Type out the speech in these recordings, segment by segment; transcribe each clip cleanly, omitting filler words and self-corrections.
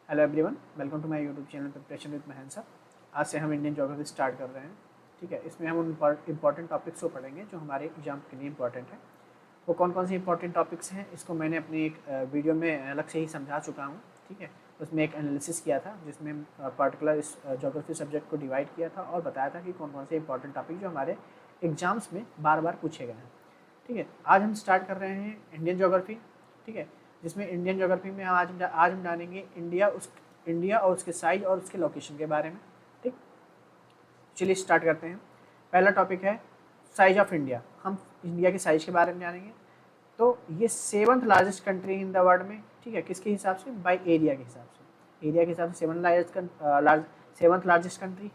Hello everyone, welcome to my YouTube channel preparation with Mahan sir. आज से हम Indian geography start कर रहे हैं। ठीक है, इसमें हम उन इंपॉर्टेंट टॉपिक्स को पढ़ेंगे जो हमारे एग्जाम के लिए इंपॉर्टेंट है। वो कौन कौन से इंपॉर्टेंट टॉपिक्स हैं, इसको मैंने अपनी एक वीडियो में अलग से ही समझा चुका हूँ। ठीक है, उसमें एक एनालिसिस किया था जिसमें पर्टिकुलर इस ज्योग्राफी सब्जेक्ट को डिवाइड किया था और बताया था कि कौन कौन से इंपॉर्टेंट टॉपिक जो हमारे एग्जाम्स में बार बार पूछे गए हैं। ठीक है, आज हम स्टार्ट कर रहे हैं इंडियन ज्योग्राफी। ठीक है, जिसमें इंडियन ज्योग्राफी में आज हम जानेंगे इंडिया और उसके साइज और उसके लोकेशन के बारे में। ठीक, चलिए स्टार्ट करते हैं। पहला टॉपिक है साइज ऑफ इंडिया। हम इंडिया के साइज के बारे में जानेंगे। तो ये 7th largest country in the world में। ठीक है, किसके हिसाब से? बाय एरिया के हिसाब से। एरिया के हिसाब से 7th लार्जेस्ट कंट्री।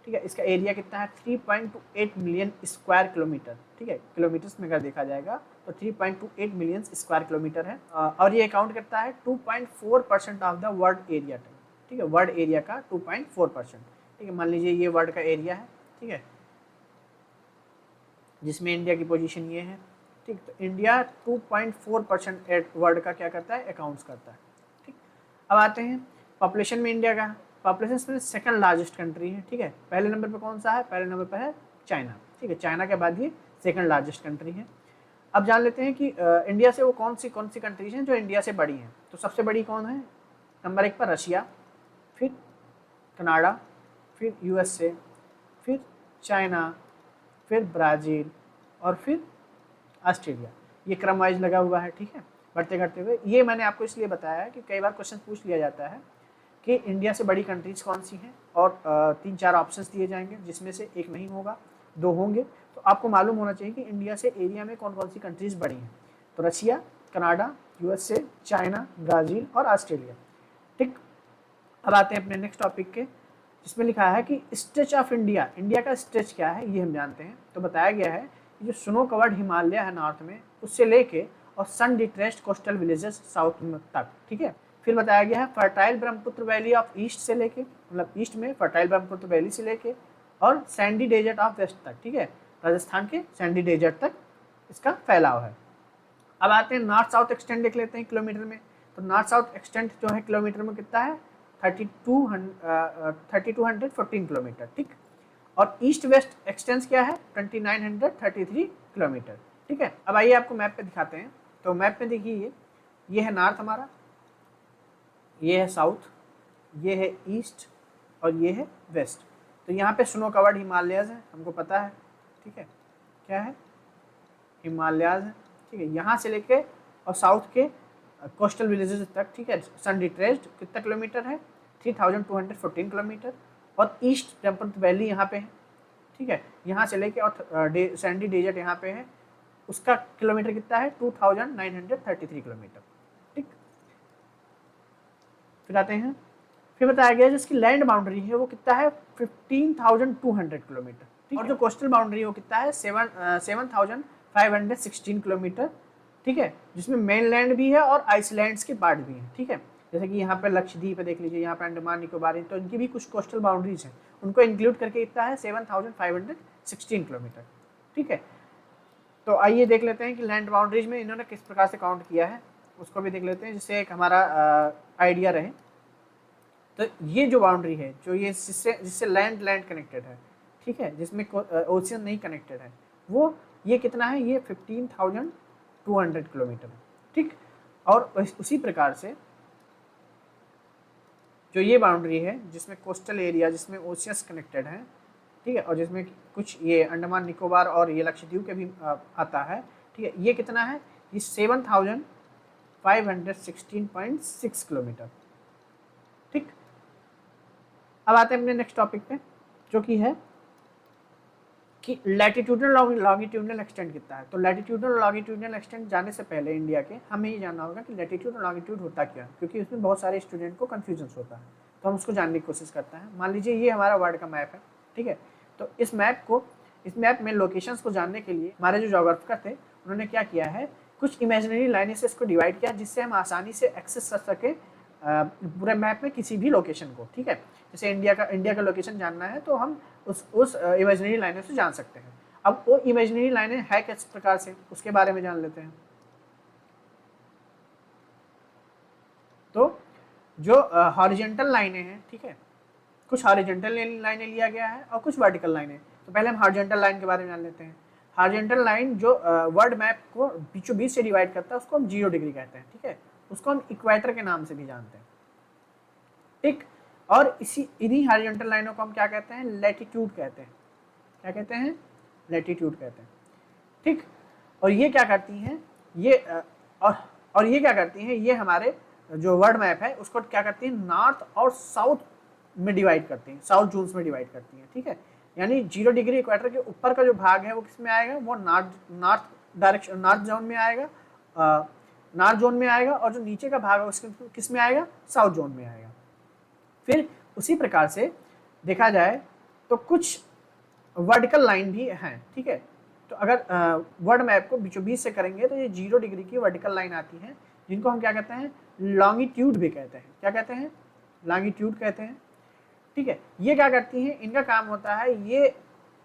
ठीक है, इसका एरिया कितना है? 3.28 मिलियन स्क्वायर किलोमीटर। ठीक है, किलोमीटर्स में अगर देखा जाएगा तो 3.28 मिलियन स्क्वायर किलोमीटर है। और ये अकाउंट करता है 2.4% ऑफ द वर्ल्ड एरिया। ठीक है, वर्ल्ड एरिया का 2.4%। ठीक है, मान लीजिए ये वर्ल्ड का एरिया है। ठीक है, जिसमें इंडिया की पोजीशन ये है। ठीक, तो इंडिया 2.4% वर्ल्ड का क्या करता है? अकाउंट्स करता है। ठीक, अब आते हैं पॉपुलेशन में। इंडिया का पॉपुलेशन में सेकंड लार्जेस्ट कंट्री है। ठीक है, पहले नंबर पे कौन सा है? पहले नंबर पे है चाइना। ठीक है, चाइना के बाद ये सेकंड लार्जेस्ट कंट्री है। अब जान लेते हैं कि इंडिया से वो कौन सी कंट्रीज हैं जो इंडिया से बड़ी हैं। तो सबसे बड़ी कौन है? नंबर 1 पर रशिया, फिर कनाडा, फिर यूएसए, फिर चाइना, फिर ब्राज़ील और फिर ऑस्ट्रेलिया। ये क्रम वाइज लगा हुआ है। ठीक है, बढ़ते करते हुए ये मैंने आपको इसलिए बताया है कि कई बार क्वेश्चन पूछ लिया जाता है कि इंडिया से बड़ी कंट्रीज कौन सी हैं, और 3-4 ऑप्शंस दिए जाएंगे जिसमें से एक नहीं होगा, 2 होंगे। तो आपको मालूम होना चाहिए कि इंडिया से एरिया में कौन कौन सी कंट्रीज बड़ी हैं। तो Russia, Canada, USA, China, Brazil और ऑस्ट्रेलिया। ठीक, अब आते हैं अपने नेक्स्ट टॉपिक के, जिसमें लिखा है कि स्ट्रेच ऑफ इंडिया। इंडिया का स्ट्रेच क्या है ये हम जानते हैं। तो बताया गया है कि जो स्नो कवर्ड हिमालय है नॉर्थ में, उससे लेके और सन डिट्रेस्ड कोस्टल विलेजेस साउथ तक। ठीक है, फिर बताया गया है fertile Brahmaputra valley of east से लेके, मतलब ईस्ट में फर्टाइल ब्रह्मपुत्र वैली से लेके और सैंडी डेजर्ट ऑफ वेस्ट तक। ठीक है, राजस्थान के सैंडी डेजर्ट तक इसका फैलाव है। अब आते हैं नॉर्थ साउथ एक्सटेंट देख लेते हैं किलोमीटर में। तो नॉर्थ साउथ एक्सटेंट जो है किलोमीटर में कितना है? 3214 किलोमीटर। ठीक, और ईस्ट वेस्ट एक्सटेंस क्या है? 2933 किलोमीटर। ठीक है, अब आइए आपको मैप पे दिखाते हैं। तो मैप पे देखिए, ये है नॉर्थ हमारा, ये है साउथ, ये है ईस्ट और ये है वेस्ट। तो यहाँ पे स्नो कवर्ड हिमालयाज है, हमको पता है। ठीक है, क्या है? हिमालयाज है। ठीक है, यहाँ से लेके और साउथ के कोस्टल विलेजेस तक। ठीक है, सन डिट्रेस्ड कितना किलोमीटर है? 3214 किलोमीटर। और ईस्ट ब्रह्मपुत्र वैली यहाँ पे है। ठीक है, यहाँ से लेके और सैंडी डेजर्ट यहाँ पे है, उसका किलोमीटर कितना है? 2933 किलोमीटर। ठीक, फिर आते हैं, फिर बताया गया जिसकी लैंड बाउंड्री है वो कितना है? 15,200 किलोमीटर। और जो कोस्टल बाउंड्री है वो कितना है? 7,516 किलोमीटर। ठीक है, जिसमें मेनलैंड भी है और आइसलैंड्स के पार्ट भी हैं। ठीक है, जैसे कि यहाँ पे लक्षद्वीप है, देख लीजिए, यहाँ पे अंडमान निकोबार है, तो इनकी भी कुछ कोस्टल बाउंड्रीज हैं, उनको इंक्लूड करके इतना है 7,516 किलोमीटर। ठीक है, तो आइए देख लेते हैं कि लैंड बाउंड्रीज में इन्होंने किस प्रकार से काउंट किया है, उसको भी देख लेते हैं जिससे एक हमारा आइडिया रहे। तो ये जो बाउंड्री है, जो ये जिससे लैंड कनेक्टेड है, ठीक है, जिसमें ओशियन नहीं कनेक्टेड है, वो ये कितना है? ये 15,200 किलोमीटर है। ठीक, और उसी प्रकार से जो ये बाउंड्री है जिसमें कोस्टल एरिया, जिसमें ओशियंस कनेक्टेड है, ठीक है, और जिसमें कुछ ये अंडमान निकोबार और ये लक्षद्वीप के भी आता है। ठीक है, ये कितना है? ये 7,516.6 किलोमीटर। ठीक, अब आते हैं अपने नेक्स्ट टॉपिक पे, जो कि है कि लैटिट्यूडनल लॉन्गिट्यूडनल एक्सटेंट कितना है। तो लैटिट्यूडनल लॉन्गिट्यूडनल एक्सटेंट जाने से पहले इंडिया के हमें ये जानना होगा कि लैटिट्यूड और लॉन्गिट्यूड होता क्या है, क्योंकि उसमें बहुत सारे स्टूडेंट को कन्फ्यूजन होता है। तो हम उसको जानने की कोशिश करते हैं। मान लीजिए ये हमारा वर्ल्ड का मैप है। ठीक है, तो इस मैप में लोकेशंस को जानने के लिए हमारे जो ज्योग्राफर थे उन्होंने क्या किया है? कुछ इमेजिनरी लाइनें से इसको डिवाइड किया, जिससे हम आसानी से एक्सेस कर सके पूरे मैप में किसी भी लोकेशन को। ठीक है, जैसे इंडिया का लोकेशन जानना है तो हम उस इमेजिनरी लाइनों से जान सकते हैं। अब वो इमेजिनरी लाइनें है किस प्रकार से, उसके बारे में जान लेते हैं। तो जो हॉरिजेंटल लाइनें हैं, ठीक है, कुछ हॉरिजेंटल लाइनें लिया गया है और कुछ वर्टिकल लाइनें। तो पहले हम हॉरिजेंटल लाइन के बारे में जान लेते हैं। हॉरिजेंटल लाइन जो वर्ल्ड मैप को बीचों बीच से डिवाइड करता है उसको हम 0 डिग्री कहते हैं, ठीक है, उसको हम इक्वेटर के नाम से भी जानते हैं, ठीक। और इन्हीं हॉरिजेंटल लाइनों को हम क्या कहते हैं, लैटिट्यूड कहते हैं। क्या कहते हैं, लैटिट्यूड कहते हैं, ठीक। और ये क्या करती हैं, ये और ये क्या करती हैं, ये हमारे जो वर्ल्ड मैप है उसको क्या करती है, नॉर्थ और साउथ में डिवाइड करती हैं, साउथ जोन्स में डिवाइड करती हैं, ठीक है। यानी 0 डिग्री इक्वेटर के ऊपर का जो भाग है वो किस में आएगा, वो नॉर्थ डायरेक्शन, नॉर्थ जोन में आएगा, नॉर्थ जोन में आएगा, और जो नीचे का भाग है उसके किस में आएगा, साउथ जोन में आएगा। फिर उसी प्रकार से देखा जाए तो कुछ वर्टिकल लाइन भी हैं, ठीक है। तो अगर वर्ल्ड मैप को बीचों बीच से करेंगे तो ये 0 डिग्री की वर्टिकल लाइन आती है, जिनको हम क्या कहते हैं, लॉन्गिट्यूड भी कहते हैं। क्या कहते हैं, लॉन्गिट्यूड कहते हैं, ठीक है। ये क्या करती हैं, इनका काम होता है, ये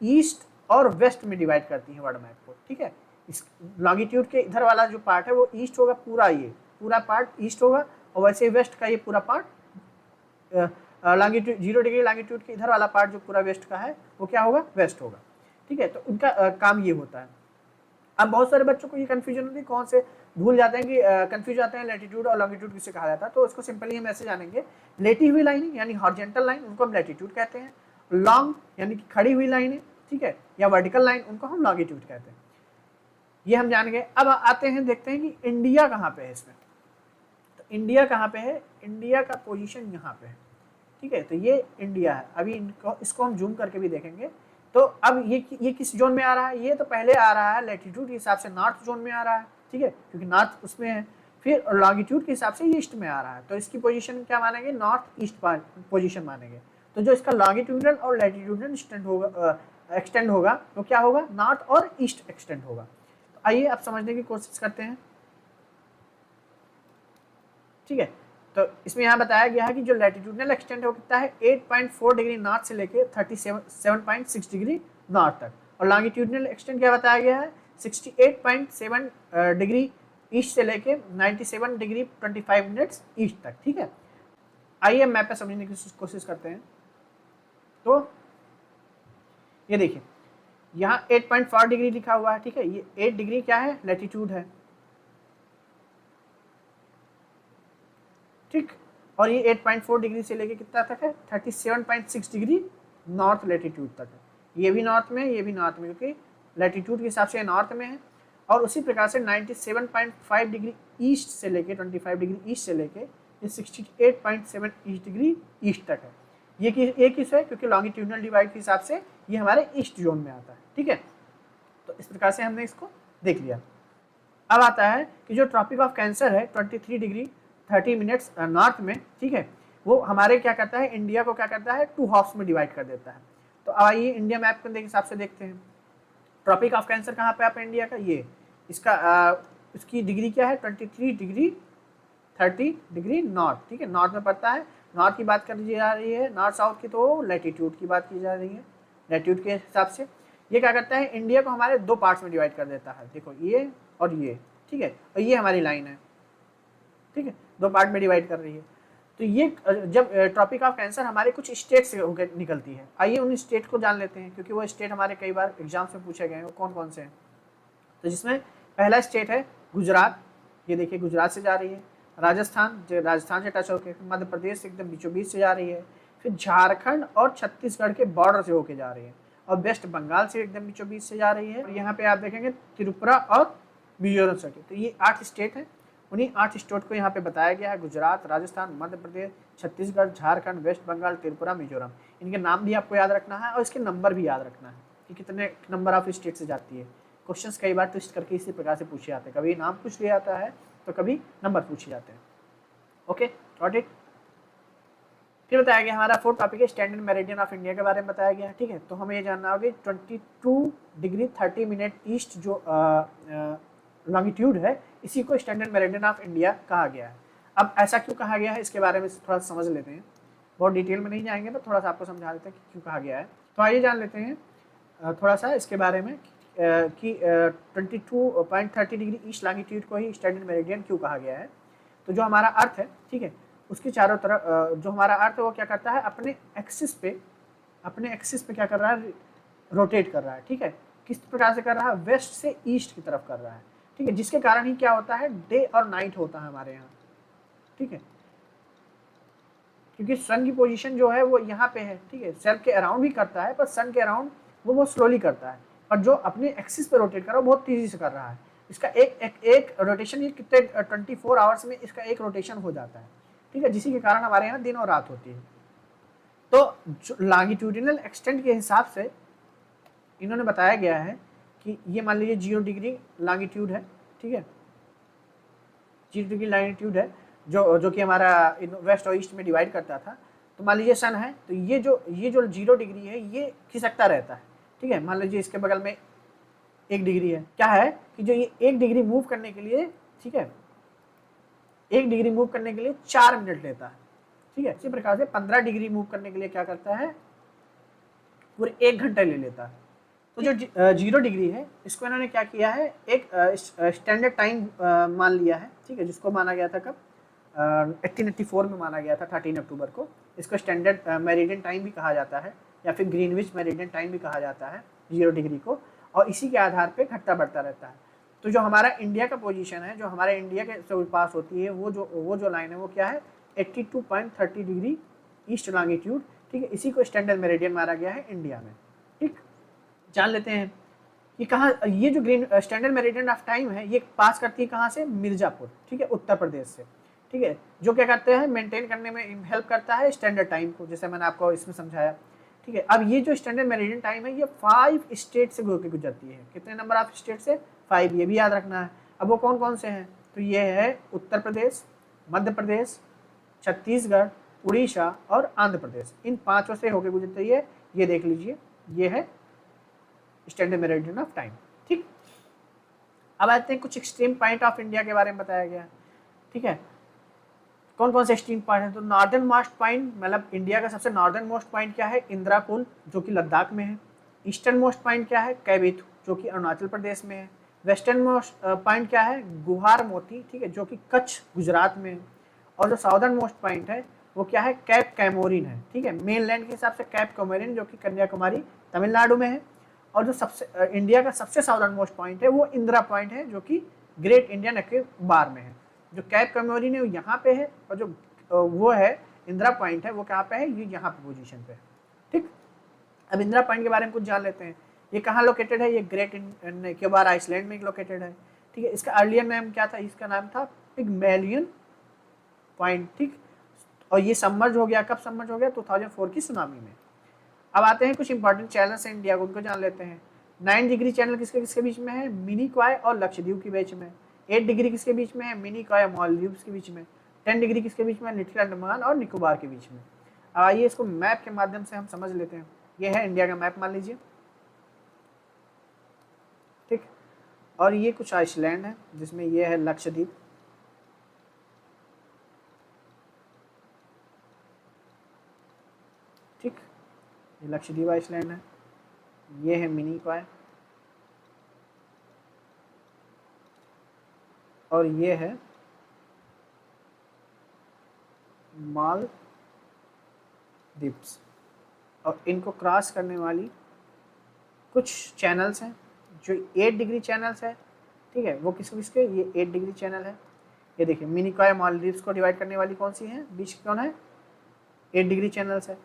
ईस्ट और वेस्ट में डिवाइड करती हैं वर्ल्ड मैप को, ठीक है। इस लॉन्गिट्यूड के इधर वाला जो पार्ट है वो ईस्ट होगा, ये पूरा पार्ट ईस्ट होगा, और वैसे वेस्ट का ये पूरा पार्ट लॉन्गिट्यूड 0 डिग्री लॉन्गिट्यूड के इधर वाला पार्ट जो पूरा वेस्ट का है वो क्या होगा, वेस्ट होगा, ठीक है। तो उनका काम ये होता है। अब बहुत सारे बच्चों को ये कंफ्यूजन होती है, कौन से भूल जाते हैं कि कंफ्यूज जाते हैं लैटिट्यूड और लॉन्गिट्यूड किसे कहा जाता है। तो इसको सिंपली हम ऐसे जानेंगे, लेटी हुई लाइन यानी हॉरिजॉन्टल लाइन उनको हम लैटिट्यूड कहते हैं, लॉन्ग यानी कि खड़ी हुई लाइन, ठीक है, या वर्टिकल लाइन उनको हम लॉन्गिट्यूड कहते हैं। ये हम जान गए। अब आते हैं, देखते हैं कि इंडिया कहाँ पे है इसमें। तो इंडिया कहाँ पे है, इंडिया का पोजीशन यहाँ पे है, ठीक है। तो ये इंडिया है। अभी इसको हम जूम करके भी देखेंगे। तो अब ये किस जोन में आ रहा है, ये तो पहले आ रहा है लैटिट्यूड के हिसाब से नॉर्थ जोन में आ रहा है, ठीक है, क्योंकि नॉर्थ उसमें है। फिर लॉन्गिट्यूड के हिसाब से ईस्ट में आ रहा है, तो इसकी पोजीशन क्या मानेंगे, नॉर्थ ईस्ट पोजीशन मानेंगे। तो जो इसका लॉन्गिट्यूडनल और लैटिट्यूडनल एक्सटेंड होगा तो क्या होगा, नॉर्थ और ईस्ट एक्सटेंड होगा। तो आइए अब समझने की कोशिश करते हैं, ठीक है। तो इसमें यहाँ बताया गया है कि जो लैटिट्यूडनल एक्सटेंट है वो कितना है, 8.4 डिग्री नॉर्थ से लेके 37.6 डिग्री नॉर्थ तक, और लॉन्गिट्यूडनल एक्सटेंट क्या बताया गया है, 68.7 डिग्री ईस्ट से लेके 97 डिग्री 25 मिनट्स ईस्ट तक, ठीक है। आइए मैप पे समझने की कोशिश करते हैं। तो ये देखिए यहाँ 8.4 डिग्री लिखा हुआ है, ठीक है, ये 8 डिग्री क्या है, लैटिट्यूड है, ठीक। और ये 8.4 डिग्री से लेके कितना तक है, 37.6 डिग्री नॉर्थ लैटिट्यूड तक है। ये भी नॉर्थ में, ये भी नॉर्थ में, क्योंकि लैटिट्यूड के हिसाब से नॉर्थ में है। और उसी प्रकार से 97.5 डिग्री ईस्ट से लेके 25 डिग्री ईस्ट से लेके ये 68.7 डिग्री ईस्ट तक है। ये किस है, क्योंकि लॉन्गिट्यूडनल डिवाइड के हिसाब से ये हमारे ईस्ट जोन में आता है, ठीक है। तो इस प्रकार से हमने इसको देख लिया। अब आता है कि जो ट्रॉपिक ऑफ कैंसर है 23 डिग्री 30 मिनट्स नॉर्थ में, ठीक है, वो हमारे क्या करता है, इंडिया को क्या करता है, 2 हाफ्स में डिवाइड कर देता है। तो आइए इंडिया मैप के हिसाब से देखते हैं, ट्रॉपिक ऑफ कैंसर कहाँ पे आप इंडिया का, ये इसका इसकी डिग्री क्या है, 23 डिग्री 30 डिग्री नॉर्थ, ठीक है, नॉर्थ में पड़ता है। नॉर्थ की बात कर जा रही है, नॉर्थ साउथ की तो लैटिट्यूड की बात की जा रही है, लैटिट्यूड के हिसाब से ये क्या करता है, इंडिया को हमारे 2 पार्ट्स में डिवाइड कर देता है, देखो ये और ये, ठीक है, और ये हमारी लाइन है, ठीक है, 2 पार्ट में डिवाइड कर रही है। तो ये जब ट्रॉपिक ऑफ कैंसर हमारे कुछ स्टेट से होकर निकलती है, आइए उन स्टेट को जान लेते हैं, क्योंकि वो स्टेट हमारे कई बार एग्जाम्स में पूछे गए हैं, वो कौन कौन से हैं। तो जिसमें पहला स्टेट है गुजरात, ये देखिए गुजरात से जा रही है, राजस्थान से टच होकर, मध्य प्रदेश एकदम बीचों बीच से जा रही है, फिर झारखंड और छत्तीसगढ़ के बॉर्डर से होके जा रही है, और वेस्ट बंगाल से एकदम बीचों बीच से जा रही है। और यहाँ पे आप देखेंगे त्रिपुरा और मिजोरम से। तो ये 8 स्टेट हैं, उन्हीं 8 स्टेट को यहाँ पे बताया गया है, गुजरात, राजस्थान, मध्य प्रदेश, छत्तीसगढ़, झारखंड, वेस्ट बंगाल, त्रिपुरा, मिजोरम। इनके नाम भी आपको याद रखना है और इसके नंबर भी याद रखना है कि कितने नंबर ऑफ स्टेट से जाती है। क्वेश्चंस कई बार ट्विस्ट करके इसी प्रकार से पूछे जाते हैं, कभी नाम पूछ लिया जाता है तो कभी नंबर पूछे जाते हैं। Okay, got it. फिर बताया गया हमारा 4th टॉपिक है स्टैंडर्ड मेरिडियन ऑफ इंडिया के बारे में बताया गया है, ठीक है। तो हमें ये जानना होगा 22 डिग्री 30 मिनट ईस्ट जो लॉन्गिट्यूड है, इसी को स्टैंडर्ड मेरिडियन ऑफ इंडिया कहा गया है। अब ऐसा क्यों कहा गया है, इसके बारे में थोड़ा समझ लेते हैं, बहुत डिटेल में नहीं जाएंगे, तो थोड़ा सा आपको समझा देते हैं कि क्यों कहा गया है। तो आइए जान लेते हैं थोड़ा सा इसके बारे में कि 22.30 डिग्री ईस्ट लॉन्गिट्यूड को ही स्टैंडर्ड मेरिडियन क्यों कहा गया है। तो जो हमारा अर्थ है, ठीक है, उसके चारों तरफ जो हमारा अर्थ है वो क्या करता है, अपने एक्सिस पे क्या कर रहा है, रोटेट कर रहा है। ठीक है, किस प्रकार से कर रहा है, वेस्ट से ईस्ट की तरफ कर रहा है। ठीक है, जिसके कारण ही क्या होता है, डे और नाइट होता है हमारे यहाँ। ठीक है, क्योंकि सन की पोजीशन जो है वो यहाँ पे है। ठीक है, सन के अराउंड भी करता है, पर सन के अराउंड वो बहुत स्लोली करता है, और जो अपने एक्सिस पे रोटेट कर रहा है बहुत तेजी से कर रहा है। इसका एक रोटेशन, ये कितने 24 आवर्स में इसका एक रोटेशन हो जाता है। ठीक है, जिसी के कारण हमारे यहाँ दिन और रात होती है। तो लॉन्गिट्यूडिनल एक्सटेंट के हिसाब से इन्होंने बताया गया है कि ये मान लीजिए 0 डिग्री लॉन्गिट्यूड है। ठीक है, 0 डिग्री लॉन्गिट्यूड है, जो कि हमारा वेस्ट और ईस्ट में डिवाइड करता था। तो मान लीजिए सन है, तो ये जो 0 डिग्री है ये खिसकता रहता है। ठीक है, मान लीजिए इसके बगल में 1 डिग्री है। क्या है कि जो ये 1 डिग्री मूव करने के लिए, ठीक है, 1 डिग्री मूव करने के लिए 4 मिनट लेता है। ठीक है, इसी प्रकार से 15 डिग्री मूव करने के लिए क्या करता है, पूरे 1 घंटा ले लेता है। तो जो 0 डिग्री है इसको इन्होंने क्या किया है, एक स्टैंडर्ड टाइम मान लिया है। ठीक है, जिसको माना गया था कब, 1884 में माना गया था 13 अक्टूबर को। इसको स्टैंडर्ड मेरिडियन टाइम भी कहा जाता है, या फिर ग्रीनविच मेरिडियन टाइम भी कहा जाता है 0 डिग्री को, और इसी के आधार पे घटता बढ़ता रहता है। तो जो हमारा इंडिया का पोजीशन है, जो हमारे इंडिया के से पास होती है, वो जो लाइन है वो क्या है, 82.30 डिग्री ईस्ट लॉन्गिट्यूड। ठीक है, इसी को स्टैंडर्ड मेरिडियन माना गया है इंडिया में। ठीक, जान लेते हैं कि कहाँ ये जो green standard meridian of time है ये पास करती है कहाँ से, मिर्जापुर। ठीक है, उत्तर प्रदेश से। ठीक है, जो क्या करते हैं, मेंटेन करने में हेल्प करता है स्टैंडर्ड टाइम को, जैसे मैंने आपको इसमें समझाया। ठीक है, अब ये जो स्टैंडर्ड मेरिडियन टाइम है ये 5 स्टेट से होकर गुजरती है। कितने नंबर ऑफ स्टेट से, 5, ये भी याद रखना है। अब वो कौन कौन से हैं, तो ये है उत्तर प्रदेश, मध्य प्रदेश, छत्तीसगढ़, उड़ीसा और आंध्र प्रदेश। इन 5 से होकर गुजरती है। ये देख लीजिए, ये है स्टैंडर्ड मेरिडियन ऑफ टाइम। ठीक, अब आते हैं कुछ एक्सट्रीम पॉइंट ऑफ इंडिया के बारे में बताया गया। ठीक है, कौन कौन से एक्सट्रीम पॉइंट है, तो नॉर्दर्न मोस्ट पॉइंट, मतलब इंडिया का सबसे नॉर्दर्न मोस्ट पॉइंट क्या है, इंदिराकुल, जो कि लद्दाख में है। ईस्टर्न मोस्ट पॉइंट क्या है, कैबिथु, जो कि अरुणाचल प्रदेश में है। वेस्टर्न मोस्ट पॉइंट क्या है, गुहार मोती, ठीक है, जो कि कच्छ गुजरात में है। और जो साउदर्न मोस्ट पॉइंट है वो क्या है, कैप कैमोरिन है। ठीक है, मेन लैंड के हिसाब से कैप कैमोरिन, जो कि कन्याकुमारी तमिलनाडु में है। और जो सबसे इंडिया का सबसे साउदर्न मोस्ट पॉइंट है वो इंदिरा पॉइंट है, जो कि ग्रेट इंडियन निकोबार में है। जो कैप कैमोरिन है वो यहाँ पे है, और जो वो है इंदिरा पॉइंट है वो कहाँ पे है, ये यहाँ पे पोजीशन पे है। ठीक, अब इंदिरा पॉइंट के बारे में कुछ जान लेते हैं। ये कहाँ लोकेटेड है, ये ग्रेट निकोबार आइसलैंड में लोकेटेड है। ठीक है, इसका अर्लियर नाम क्या था, इसका नाम था पिग्मेलियन पॉइंट। ठीक, और ये सबमर्ज हो गया, कब सबमर्ज हो गया, 2004 की सुनामी में। अब आते हैं कुछ इंपॉर्टेंट चैनल्स हैं इंडिया को, उनको जान लेते हैं। 9 डिग्री चैनल किसके किसके बीच में है, मिनिकॉय और लक्षद्वीप के बीच में। 8 डिग्री किसके बीच में है, मिनिकॉय और मालदीव्स के बीच में। 10 डिग्री किसके बीच में, लिटिल अंडमान और निकोबार के बीच में। अब आइए इसको मैप के माध्यम से हम समझ लेते हैं। ये है इंडिया का मैप, मान लीजिए। ठीक, और ये कुछ आइसलैंड है, जिसमें ये है लक्षद्वीप। ठीक, ये लक्षद्वीप आइसलैंड है। ये है मिनिकॉय, और ये है मालदीव्स। और इनको क्रॉस करने वाली कुछ चैनल्स हैं, जो 8 डिग्री चैनल्स है। ठीक है, वो किसके किसके, ये 8 डिग्री चैनल है। ये देखिए, मिनिकॉय मालदीव्स को डिवाइड करने वाली कौन सी है, बीच कौन है, 8 डिग्री चैनल्स है।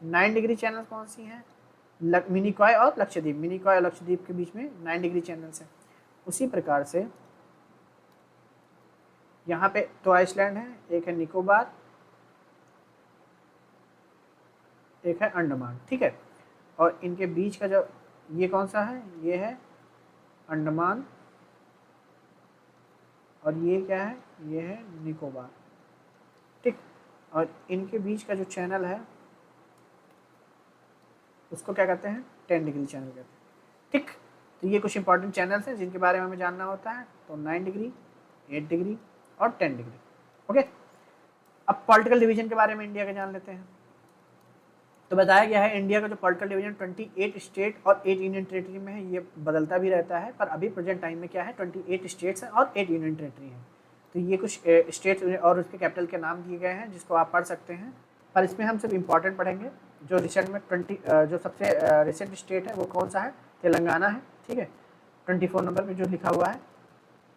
9 डिग्री चैनल कौन सी हैं, मिनिकॉय और लक्षद्वीप। मिनिकॉय और लक्षद्वीप के बीच में 9 डिग्री चैनल्स है। उसी प्रकार से यहाँ पे 2 आइसलैंड है, एक है निकोबार, एक है अंडमान। ठीक है, और इनके बीच का जो ये कौन सा है, ये है अंडमान, और ये क्या है, ये है निकोबार। ठीक, और इनके बीच का जो चैनल है उसको क्या कहते हैं, 10 डिग्री चैनल कहते हैं। ठीक, तो ये कुछ इंपॉर्टेंट चैनल्स हैं जिनके बारे में हमें जानना होता है। तो 9 डिग्री, 8 डिग्री और 10 डिग्री। ओके, अब पॉलिटिकल डिवीजन के बारे में इंडिया के जान लेते हैं। तो बताया गया है इंडिया का जो पॉलिटिकल डिवीजन 28 स्टेट और 8 यूनियन टेरिटरी में है। ये बदलता भी रहता है, पर अभी प्रेजेंट टाइम में क्या है, 28 स्टेट्स हैं और 8 यूनियन टेरिटरी हैं। तो ये कुछ स्टेट और उसके कैपिटल के नाम दिए गए हैं जिसको आप पढ़ सकते हैं, पर इसमें हम सिर्फ इम्पॉर्टेंट पढ़ेंगे। जो रिसेंट में जो सबसे रिसेंट स्टेट है वो कौन सा है, तेलंगाना है, ठीक है। 24 नंबर पे जो लिखा हुआ है,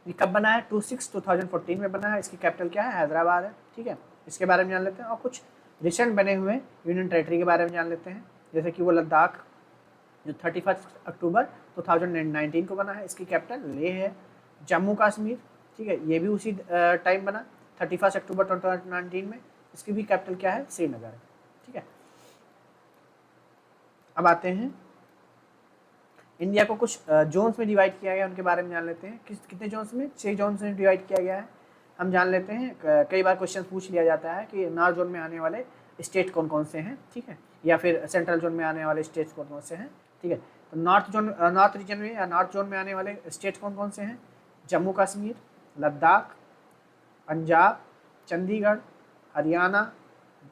ये कब बना है, 26/2014 में बना है। इसकी कैपिटल क्या है, हैदराबाद है, ठीक है। इसके बारे में जान लेते हैं, और कुछ रिसेंट बने हुए यूनियन टेरेटरी के बारे में जान लेते हैं, जैसे कि वो लद्दाख जो 31 अक्टूबर 2019 को बना है, इसकी कैपिटल लेह है। जम्मू कश्मीर, ठीक है, ये भी उसी टाइम बना 31 अक्टूबर 2019 में, इसकी भी कैपिटल क्या है, श्रीनगर है, ठीक है। अब आते हैं इंडिया को कुछ जोन्स में डिवाइड किया गया, उनके बारे में जान लेते हैं। कितने जोन्स में, 6 जोन्स में डिवाइड किया गया है। हम जान लेते हैं, कई बार क्वेश्चन पूछ लिया जाता है कि नॉर्थ जोन में आने वाले स्टेट कौन कौन से हैं, ठीक है, या फिर सेंट्रल जोन में आने वाले स्टेट्स कौन कौन से हैं, ठीक है। तो नॉर्थ रीजन में या नॉर्थ जोन में आने वाले स्टेट कौन कौन से हैं, जम्मू कश्मीर, लद्दाख, पंजाब, चंडीगढ़, हरियाणा,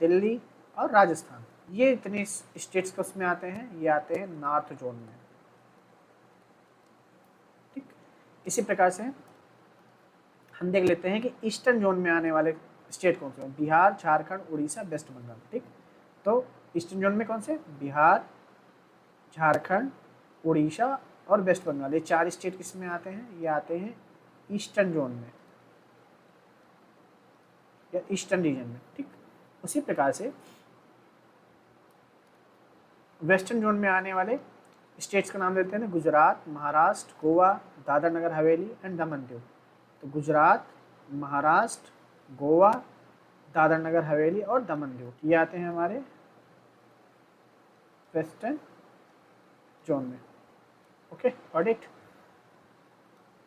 दिल्ली और राजस्थान। ये इतने स्टेट्स को उसमें आते हैं, ये आते हैं नॉर्थ जोन में, ठीक। इसी प्रकार से हम देख लेते हैं कि ईस्टर्न जोन में आने वाले स्टेट कौन से हैं, बिहार, झारखंड, उड़ीसा, वेस्ट बंगाल, ठीक। तो ईस्टर्न जोन में कौन से, बिहार, झारखंड, उड़ीसा और वेस्ट बंगाल, ये 4 स्टेट किस में आते हैं, ये आते हैं ईस्टर्न जोन में या ईस्टर्न रीजन में, ठीक। उसी प्रकार से वेस्टर्न जोन में आने वाले स्टेट्स का नाम देते हैं, गुजरात, महाराष्ट्र, गोवा, दादर नगर हवेली एंड दमन दीव। तो गुजरात, महाराष्ट्र, गोवा, दादर नगर हवेली और दमन दीव, ये आते हैं हमारे वेस्टर्न जोन में, okay, got it.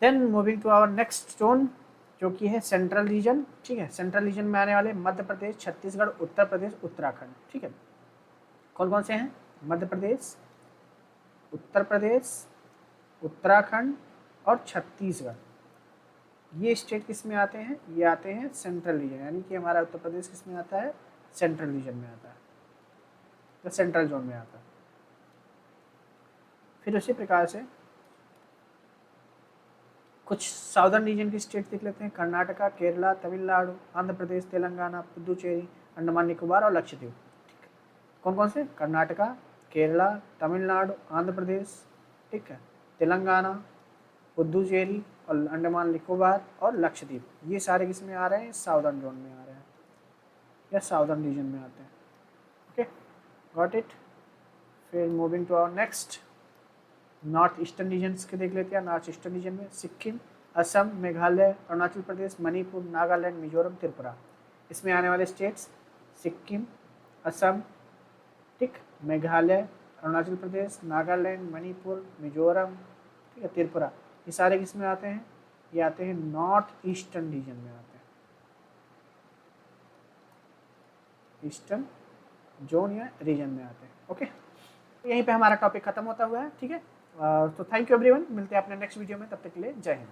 Then moving to our next zone जो कि है सेंट्रल रीजन, ठीक है। सेंट्रल रीजन में आने वाले मध्य प्रदेश, छत्तीसगढ़, उत्तर प्रदेश, उत्तराखंड, ठीक है। कौन कौन से हैं, मध्य प्रदेश, उत्तर प्रदेश, उत्तराखंड और छत्तीसगढ़। ये स्टेट किस में आते हैं, ये आते हैं सेंट्रल रीजन, यानी कि हमारा उत्तर प्रदेश किस में आता है, सेंट्रल रीजन में आता है, तो सेंट्रल जोन में आता है। फिर उसी प्रकार से कुछ साउदर्न रीजन की स्टेट देख लेते हैं, कर्नाटका, केरला, तमिलनाडु, आंध्र प्रदेश, तेलंगाना, पुदुचेरी, अंडमान निकोबार और लक्षद्वीप, ठीक है। कौन कौन से, कर्नाटका, केरला, तमिलनाडु, आंध्र प्रदेश, ठीक है, तेलंगाना, पुदुचेरी और अंडमान निकोबार और लक्षद्वीप, ये सारे किस में आ रहे हैं, साउदर्न जोन में आ रहे हैं या साउदर्न रीजन में आते हैं, ओके, गॉट इट। फिर moving to our next north eastern regions के देख लेते हैं। नॉर्थ ईस्टर्न रीजन में सिक्किम, असम, मेघालय, अरुणाचल प्रदेश, मणिपुर, नागालैंड, मिजोरम, त्रिपुरा, इसमें आने वाले स्टेट्स सिक्किम, असम, ठीक, मेघालय, अरुणाचल प्रदेश, नागालैंड, मणिपुर, मिजोरम, ठीक है, त्रिपुरा, ये सारे किस में आते हैं, ये आते हैं नॉर्थ ईस्टर्न रीजन में आते हैं, ईस्टर्न जोन या रीजन में आते हैं, ओके। यहीं पे हमारा टॉपिक खत्म होता हुआ है, ठीक है। तो थैंक यू एवरीवन, मिलते हैं अपने नेक्स्ट वीडियो में, तब तक के लिए जय हिंद।